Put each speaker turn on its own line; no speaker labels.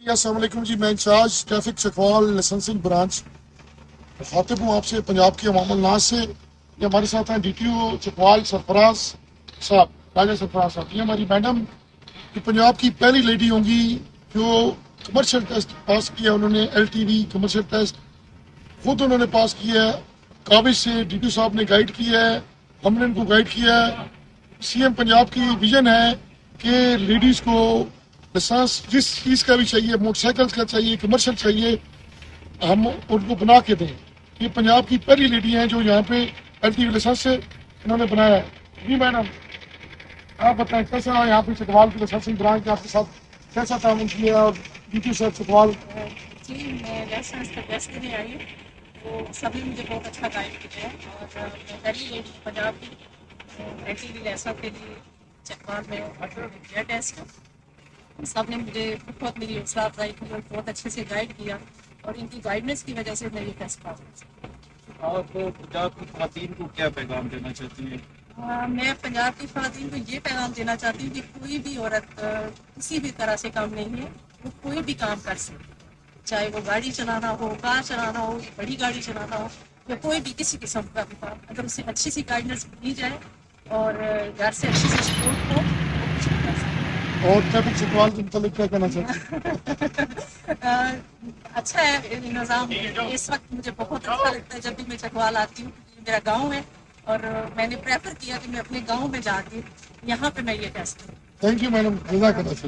السلام علیکم جی، میں incharge traffic Chakwal licensing branch مخاطب ہوں آپ سے پنجاب کے عوام الناس سے. یہ ہمارے ساتھ ہیں DTO چکوال سرفراز صاحب، راجہ سرفراز صاحب. یہ ہماری میڈم یہ پنجاب کی پہلی لیڈی ہوں گی جو کمرشل ٹیسٹ پاس کیا. انہوں نے LTV کمرشل ٹیسٹ خود انہوں نے پاس کیا ہے. کابج سے DTO صاحب نے گائیڈ کیا ہے، ہم نے ان کو گائیڈ کیا ہے. CM پنجاب کی ویژن ہے کہ لیڈیز کو لائسنس جس چیز کا بھی چاہیے، موٹر سائیکل کا چاہیے، کمرشل چاہیے، ہم ان کو بنا کے دیں. یہ پنجاب کی پہلی لیڈی ہیں جو یہاں پہ LTV لائسنس سے انہوں نے بنایا ہے. جی میڈم آپ بتائیں کیسا یہاں پہ چکوال کی لائسنسنگ برانچ کے آپ کے ساتھ کیسا تعاون کیا اور DTO صاحب چکوال؟
جی میں لائسنس کا ٹیسٹ دینے آئی ہوں، وہ سبھی مجھے بہت اچھا گائڈ کیا ہے اور میں پہلی لیڈی پنجاب کی LTV لائسنس کے لیے چکوال میں کیا ٹیسٹ. سب نے مجھے بہت میری حوصلہ افزائی کی اور بہت اچھے سے گائڈ کیا اور ان کی گائیڈنس کی وجہ سے میں یہ ٹیسٹ پاس کر سکتی.
آپ پنجاب کی خواتین کو کیا پیغام دینا چاہتی ہیں؟
میں پنجاب کی خواتین کو یہ پیغام دینا چاہتی ہوں کہ کوئی بھی عورت کسی بھی طرح سے کام نہیں ہے، وہ کوئی بھی کام کر سکتی، چاہے وہ گاڑی چلانا ہو، کار چلانا ہو، بڑی گاڑی چلانا ہو، یا کوئی بھی کسی قسم کا بھی کام. اگر اسے اچھی سی گائیڈنس دی جائے اور گھر سے اچھی سی سپورٹ ہو وہ کچھ بھی کر سکتے.
اور ٹریفک چکوال کے متعلق کیا کہنا چاہتی ہیں؟
اچھا ہے نظام. اس وقت مجھے بہت اچھا لگتا ہے جب بھی میں چکوال آتی ہوں، میرا گاؤں ہے اور میں نے پریفر کیا کہ میں اپنے گاؤں میں جا کے یہاں پہ میں یہ ٹیسٹ کروں.
تھینک یو میڈم، جزاک اللہ.